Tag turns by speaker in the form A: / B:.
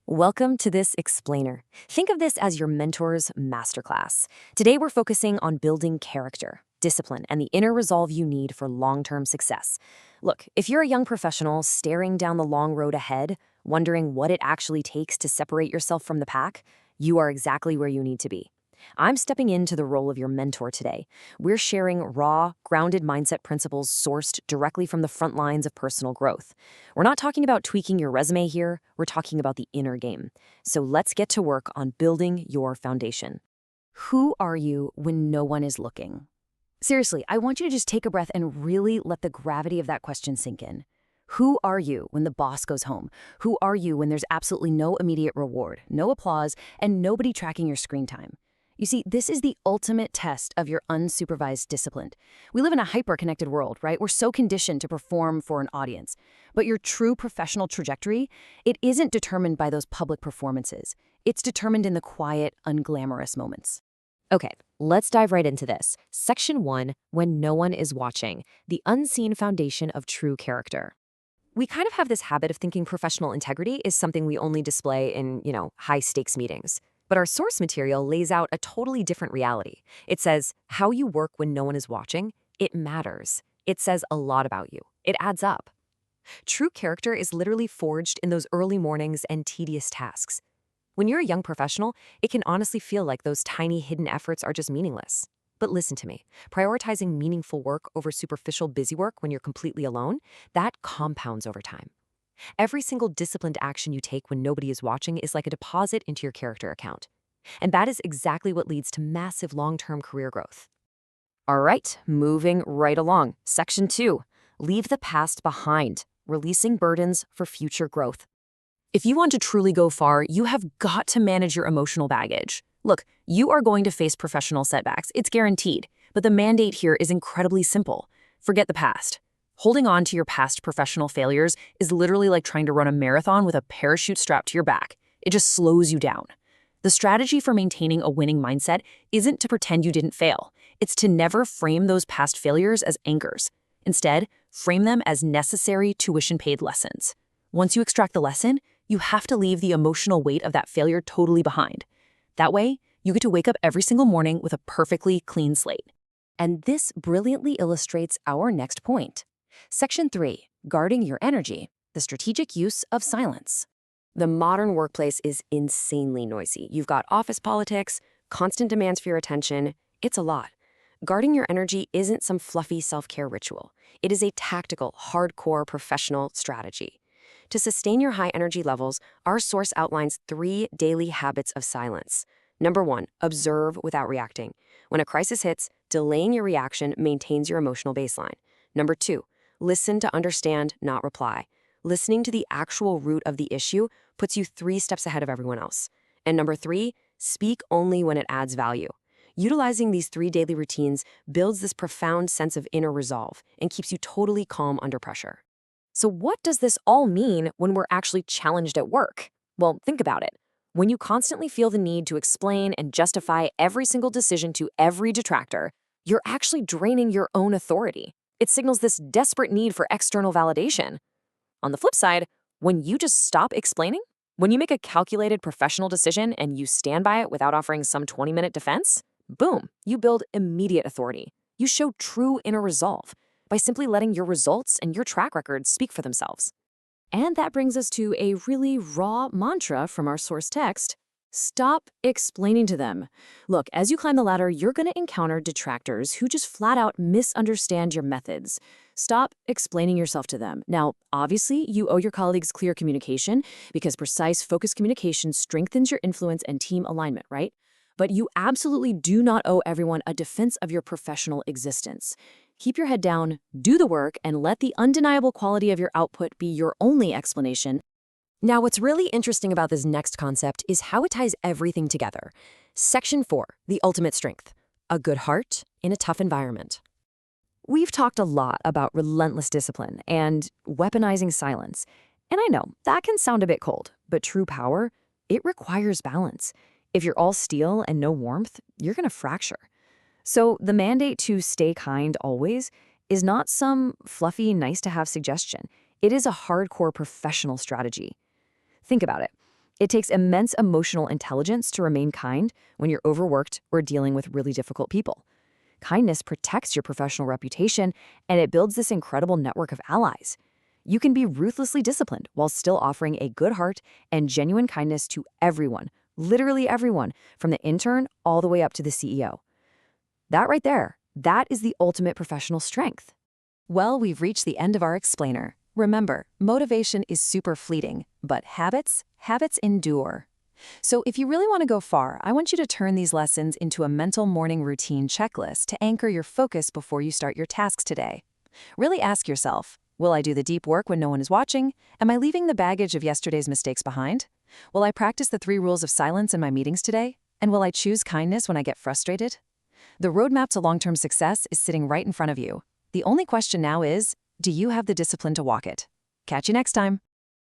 A: Welcome to this explainer. Think of this as your mentor's masterclass. Today we're focusing on building character, discipline, and the inner resolve you need for long-term success. Look, if you're a young professional staring down the long road ahead, wondering what it actually takes to separate yourself from the pack, you are exactly where you need to be. I'm stepping into the role of your mentor today. We're sharing raw, grounded mindset principles sourced directly from the front lines of personal growth. We're not talking about tweaking your resume here, we're talking about the inner game. So let's get to work on building your foundation. Who are you when no one is looking? Seriously, I want you to just take a breath and really let the gravity of that question sink in. Who are you when the boss goes home? Who are you when there's absolutely no immediate reward, no applause, and nobody tracking your screen time? You see, this is the ultimate test of your unsupervised discipline. We live in a hyper-connected world, right? We're so conditioned to perform for an audience. But your true professional trajectory, it isn't determined by those public performances. It's determined in the quiet, unglamorous moments. Okay, let's dive right into this. Section 1, when no one is watching, the unseen foundation of true character. We kind of have this habit of thinking professional integrity is something we only display in, high-stakes meetings. But our source material lays out a totally different reality. It says, how you work when no one is watching, it matters. It says a lot about you. It adds up. True character is literally forged in those early mornings and tedious tasks. When you're a young professional, it can honestly feel like those tiny hidden efforts are just meaningless. But listen to me, prioritizing meaningful work over superficial busy work when you're completely alone, that compounds over time. Every single disciplined action you take when nobody is watching is like a deposit into your character account. And that is exactly what leads to massive long-term career growth. All right, moving right along. Section 2, leave the past behind, releasing burdens for future growth. If you want to truly go far, you have got to manage your emotional baggage. Look, you are going to face professional setbacks, it's guaranteed. But the mandate here is incredibly simple. Forget the past. Holding on to your past professional failures is literally like trying to run a marathon with a parachute strapped to your back. It just slows you down. The strategy for maintaining a winning mindset isn't to pretend you didn't fail. It's to never frame those past failures as anchors. Instead, frame them as necessary tuition-paid lessons. Once you extract the lesson, you have to leave the emotional weight of that failure totally behind. That way, you get to wake up every single morning with a perfectly clean slate. And this brilliantly illustrates our next point. Section 3, guarding your energy, the strategic use of silence. The modern workplace is insanely noisy. You've got office politics, constant demands for your attention. It's a lot. Guarding your energy isn't some fluffy self-care ritual. It is a tactical, hardcore professional strategy. To sustain your high energy levels, our source outlines 3 daily habits of silence. Number 1, observe without reacting. When a crisis hits, delaying your reaction maintains your emotional baseline. Number 2, listen to understand, not reply. Listening to the actual root of the issue puts you 3 steps ahead of everyone else. And number 3, speak only when it adds value. Utilizing these 3 daily routines builds this profound sense of inner resolve and keeps you totally calm under pressure. So what does this all mean when we're actually challenged at work? Well, think about it. When you constantly feel the need to explain and justify every single decision to every detractor, you're actually draining your own authority. It signals this desperate need for external validation. On the flip side, when you just stop explaining, when you make a calculated professional decision and you stand by it without offering some 20-minute defense, boom, you build immediate authority. You show true inner resolve by simply letting your results and your track record speak for themselves. And that brings us to a really raw mantra from our source text. Stop explaining to them. Look, as you climb the ladder, you're going to encounter detractors who just flat out misunderstand your methods. Stop explaining yourself to them. Now, obviously, you owe your colleagues clear communication because precise, focused communication strengthens your influence and team alignment, right? But you absolutely do not owe everyone a defense of your professional existence. Keep your head down, do the work, and let the undeniable quality of your output be your only explanation. Now, what's really interesting about this next concept is how it ties everything together. Section 4, the ultimate strength, a good heart in a tough environment. We've talked a lot about relentless discipline and weaponizing silence. And I know, that can sound a bit cold, but true power, it requires balance. If you're all steel and no warmth, you're going to fracture. So the mandate to stay kind always is not some fluffy, nice-to-have suggestion. It is a hardcore professional strategy. Think about it. It takes immense emotional intelligence to remain kind when you're overworked or dealing with really difficult people. Kindness protects your professional reputation, and it builds this incredible network of allies. You can be ruthlessly disciplined while still offering a good heart and genuine kindness to everyone, literally everyone, from the intern all the way up to the CEO. That right there, that is the ultimate professional strength. Well, we've reached the end of our explainer. Remember, motivation is super fleeting, but habits endure. So if you really want to go far, I want you to turn these lessons into a mental morning routine checklist to anchor your focus before you start your tasks today. Really ask yourself, will I do the deep work when no one is watching? Am I leaving the baggage of yesterday's mistakes behind? Will I practice the 3 rules of silence in my meetings today? And will I choose kindness when I get frustrated? The roadmap to long-term success is sitting right in front of you. The only question now is, do you have the discipline to walk it? Catch you next time.